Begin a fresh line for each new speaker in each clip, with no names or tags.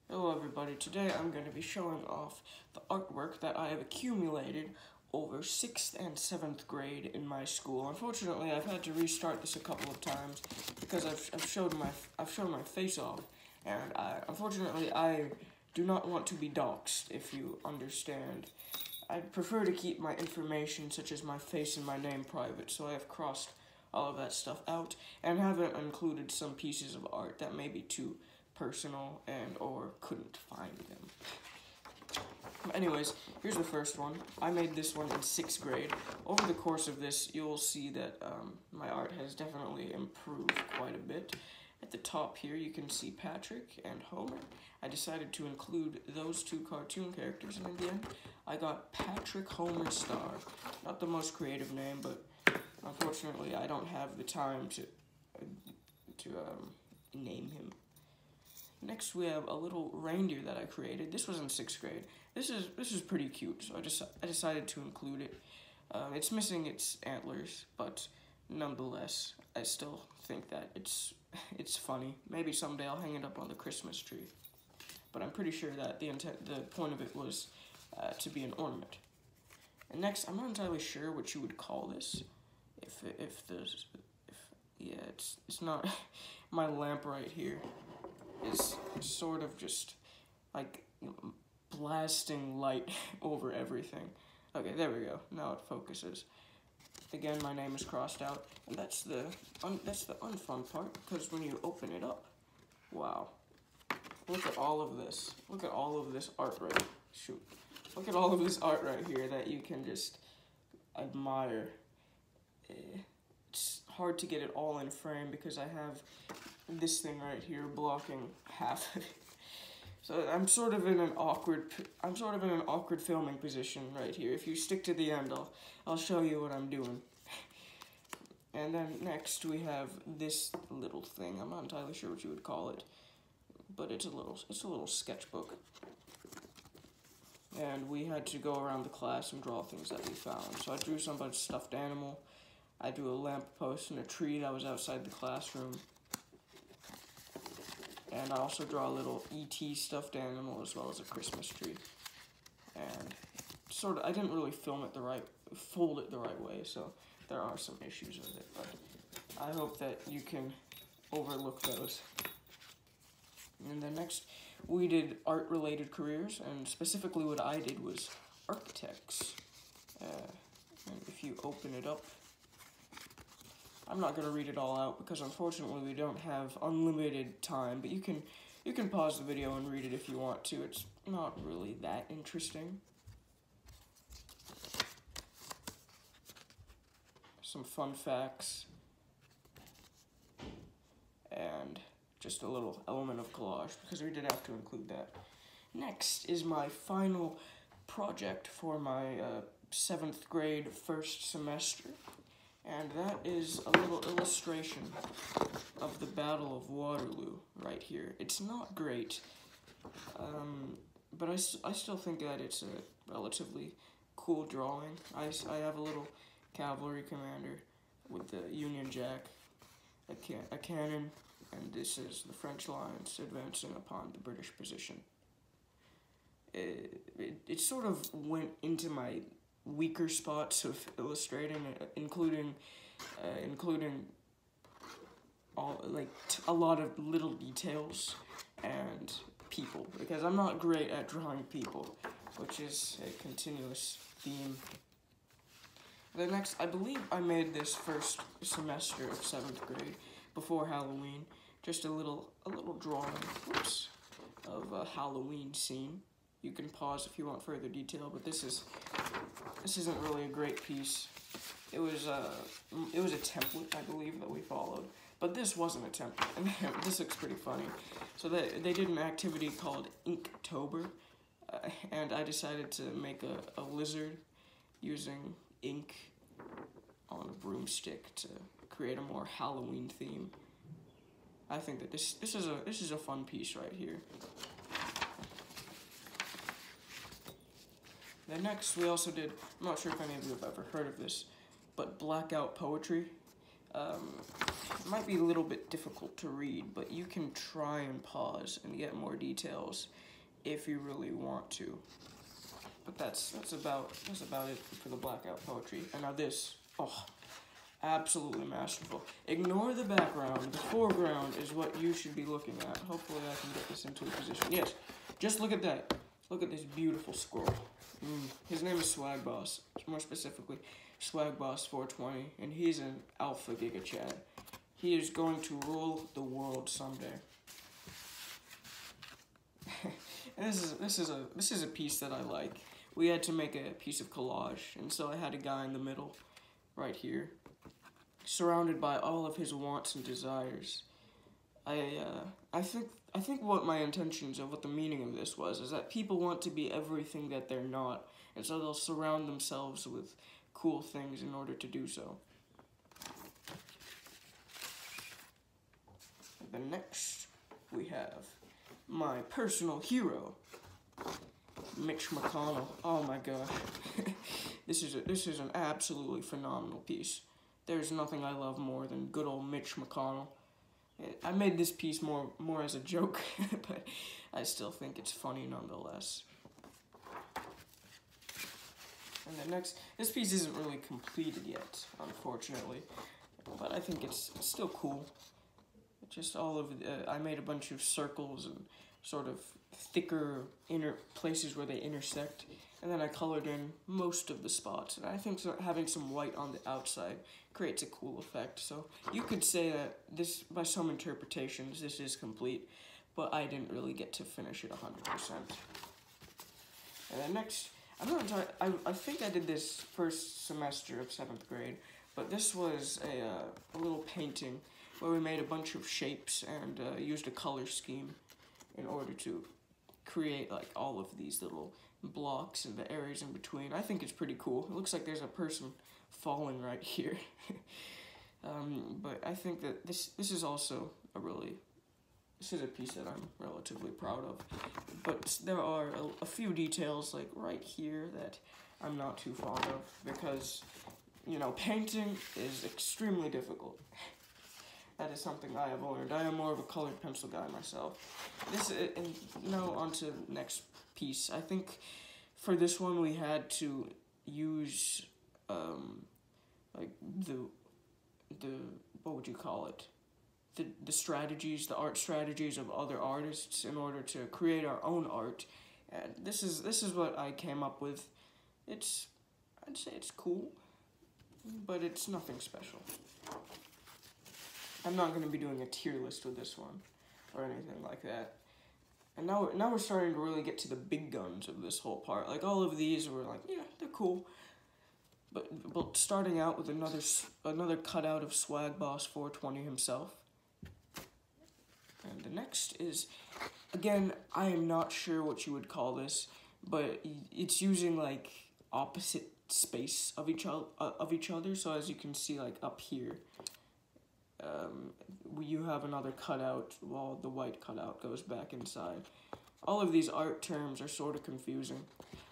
Hello everybody, today I'm going to be showing off the artwork that I have accumulated over 6th and 7th grade in my school. Unfortunately, I've had to restart this a couple of times because I've shown my face off, and unfortunately I do not want to be doxxed, if you understand. I'd prefer to keep my information such as my face and my name private, so I have crossed all of that stuff out and haven't included some pieces of art that may be too personal and or couldn't find them. Anyways, here's the first one. I made this one in 6th grade. Over the course of this, you'll see that my art has definitely improved quite a bit. At the top here, you can see Patrick and Homer. I decided to include those two cartoon characters, and in the end, I got Patrick Homer Star. Not the most creative name, but unfortunately, I don't have the time to name him. Next, we have a little reindeer that I created. This was in 6th grade. This is pretty cute, so I decided to include it. It's missing its antlers, but nonetheless, I still think that it's funny. Maybe someday I'll hang it up on the Christmas tree. But I'm pretty sure that the point of it was to be an ornament. And next, I'm not entirely sure what you would call this. It's not my lamp right here is sort of just like blasting light over everything. Okay, there we go. Now it focuses. Again, my name is crossed out, and that's the unfun part, because when you open it up, wow, look at all of this. Look at all of this art Look at all of this art right here that you can just admire. It's hard to get it all in frame because I have this thing right here blocking half of it. So I'm sort of in an awkward filming position right here. If you stick to the end, I'll show you what I'm doing. And then next we have this little thing. I'm not entirely sure what you would call it, but it's a little sketchbook. And we had to go around the class and draw things that we found. So I drew somebody's stuffed animal. I drew a lamppost and a tree that was outside the classroom. And I also draw a little E.T. stuffed animal as well as a Christmas tree. And I didn't really fold it the right way, so there are some issues with it, but I hope that you can overlook those. And then next, we did art-related careers, and specifically what I did was architects. And if you open it up, I'm not going to read it all out because unfortunately we don't have unlimited time, but you can pause the video and read it if you want to. It's not really that interesting. Some fun facts and just a little element of collage because we did have to include that. Next is my final project for my 7th grade first semester. And that is a little illustration of the Battle of Waterloo right here. It's not great, but I still think that it's a relatively cool drawing. I have a little cavalry commander with the Union Jack, a cannon, and this is the French lines advancing upon the British position. It sort of went into my weaker spots of illustrating, including a lot of little details and people, because I'm not great at drawing people, which is a continuous theme. The next, I believe I made this first semester of 7th grade before Halloween, just a little drawing, of a Halloween scene. You can pause if you want further detail, but this isn't really a great piece. It was a template, I believe, that we followed, but this wasn't a template, and this looks pretty funny. So they did an activity called Inktober, and I decided to make a lizard using ink on a broomstick to create a more Halloween theme. I think that this is a fun piece right here. Then next, we also did, I'm not sure if any of you have ever heard of this, but blackout poetry. It might be a little bit difficult to read, but you can try and pause and get more details if you really want to. But that's about it for the blackout poetry. And now this, oh, absolutely masterful. Ignore the background. The foreground is what you should be looking at. Hopefully I can get this into a position. Yes, just look at that. Look at this beautiful squirrel. His name is Swag Boss. More specifically, Swag Boss 420, and he's an alpha Giga Chad. He is going to rule the world someday. And this is a piece that I like. We had to make a piece of collage, and so I had a guy in the middle, right here, surrounded by all of his wants and desires. I think what my intentions of what the meaning of this was is that people want to be everything that they're not, and so they'll surround themselves with cool things in order to do so. And then next we have my personal hero, Mitch McConnell. Oh my gosh, this is an absolutely phenomenal piece. There's nothing I love more than good old Mitch McConnell. I made this piece more as a joke, but I still think it's funny nonetheless. And then next, this piece isn't really completed yet, unfortunately, but I think it's still cool. Just all of I made a bunch of circles and sort of thicker inner places where they intersect, and then I colored in most of the spots, and I think having some white on the outside creates a cool effect. So you could say that this, by some interpretations, this is complete, but I didn't really get to finish it 100%. And then next, I'm not entirely, I think I did this first semester of 7th grade, but this was a little painting where we made a bunch of shapes and used a color scheme in order to create like all of these little blocks and the areas in between. I think it's pretty cool. It looks like there's a person falling right here. But I think that this is also this is a piece that I'm relatively proud of. But there are a few details like right here that I'm not too fond of because, you know, painting is extremely difficult. That is something I have learned. I am more of a colored pencil guy myself. And now on to the next piece. I think for this one we had to use like the what would you call it? The strategies, the art strategies of other artists in order to create our own art. And this is what I came up with. I'd say it's cool, but it's nothing special. I'm not going to be doing a tier list with this one, or anything like that. And now we're starting to really get to the big guns of this whole part. Like, all of these were like, yeah, they're cool. But starting out with another cutout of Swag Boss 420 himself. And the next is, again, I am not sure what you would call this, but it's using, like, opposite space of each other. So as you can see, like, up here, you have another cutout while the white cutout goes back inside. All of these art terms are sort of confusing,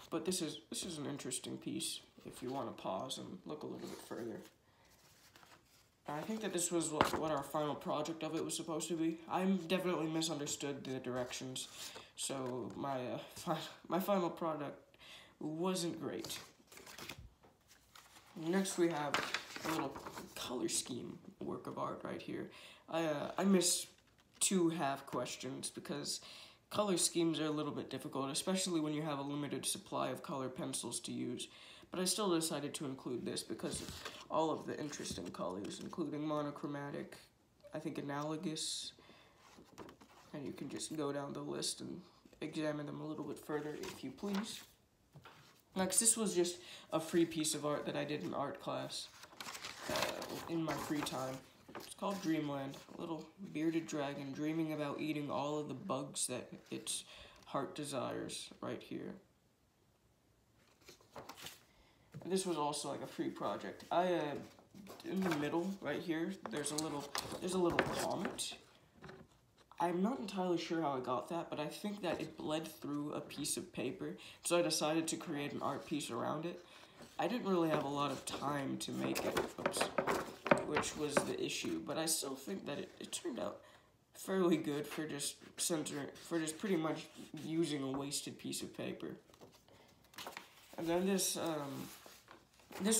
but this is an interesting piece if you want to pause and look a little bit further. I think that this was what our final project of it was supposed to be. I definitely misunderstood the directions, so my final product wasn't great. Next we have a little color scheme work of art right here. I missed 2 half questions because color schemes are a little bit difficult, especially when you have a limited supply of color pencils to use. But I still decided to include this because of all of the interesting colors, including monochromatic, I think analogous, and you can just go down the list and examine them a little bit further if you please. Next, this was just a free piece of art that I did in art class in my free time. It's called Dreamland, a little bearded dragon dreaming about eating all of the bugs that its heart desires right here. And this was also like a free project. In the middle right here, there's a little comet. I'm not entirely sure how I got that, but I think that it bled through a piece of paper, so I decided to create an art piece around it. I didn't really have a lot of time to make it. Oops. which was the issue, but I still think that it turned out fairly good for just pretty much using a wasted piece of paper. And then this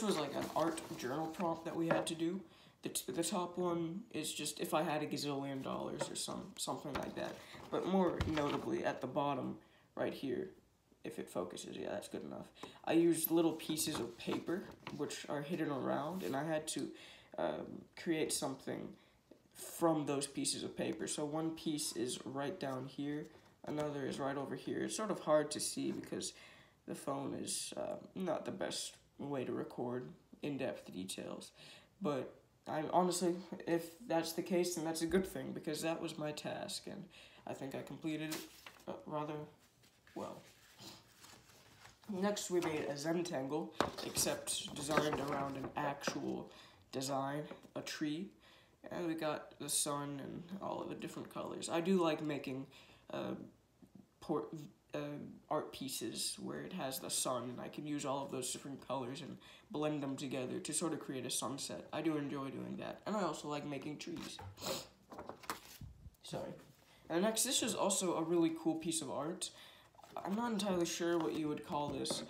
was like an art journal prompt that we had to do. The top one is just if I had a gazillion dollars or something like that. But more notably, at the bottom, right here, if it focuses, yeah, that's good enough. I used little pieces of paper, which are hidden around, and I had to create something from those pieces of paper. So one piece is right down here, another is right over here. It's sort of hard to see because the phone is not the best way to record in-depth details. But I honestly, if that's the case, then that's a good thing, because that was my task, and I think I completed it rather well. Next, we made a Zentangle, except designed around an actual design, a tree, and we got the sun and all of the different colors. I do like making art pieces where it has the sun, and I can use all of those different colors and blend them together to sort of create a sunset. I do enjoy doing that, and I also like making trees. Sorry. And next, this is also a really cool piece of art. I'm not entirely sure what you would call this,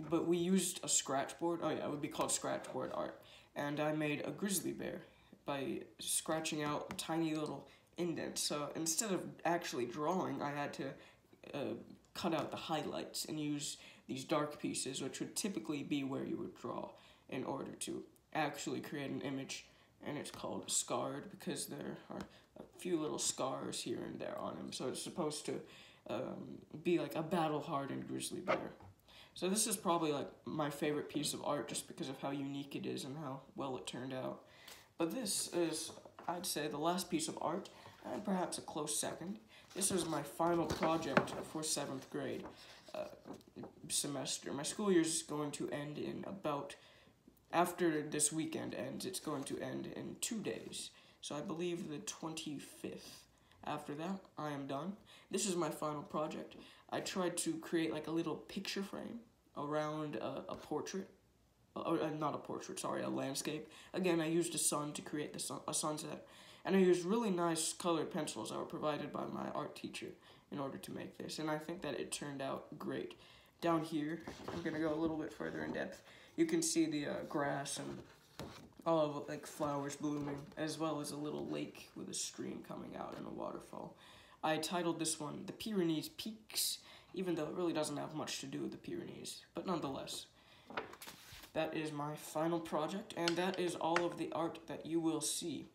but we used a scratch board. Oh yeah, it would be called scratch board art. And I made a grizzly bear by scratching out tiny little indents. So instead of actually drawing, I had to cut out the highlights and use these dark pieces, which would typically be where you would draw in order to actually create an image. And it's called scarred because there are a few little scars here and there on him. So it's supposed to be like a battle-hardened grizzly bear. So this is probably like my favorite piece of art just because of how unique it is and how well it turned out. But this is, I'd say, the last piece of art, and perhaps a close second. This was my final project for 7th grade semester. My school year is going to end in about, after this weekend ends, it's going to end in 2 days. So I believe the 25th. After that, I am done. This is my final project. I tried to create like a little picture frame around a portrait. Not a portrait, sorry, a landscape. Again, I used a sun to create a sunset. And I used really nice colored pencils that were provided by my art teacher in order to make this. And I think that it turned out great. Down here, I'm going to go a little bit further in depth. You can see the grass and all of like flowers blooming, as well as a little lake with a stream coming out and a waterfall. I titled this one The Pyrenees Peaks, even though it really doesn't have much to do with the Pyrenees, but nonetheless. That is my final project, and that is all of the art that you will see.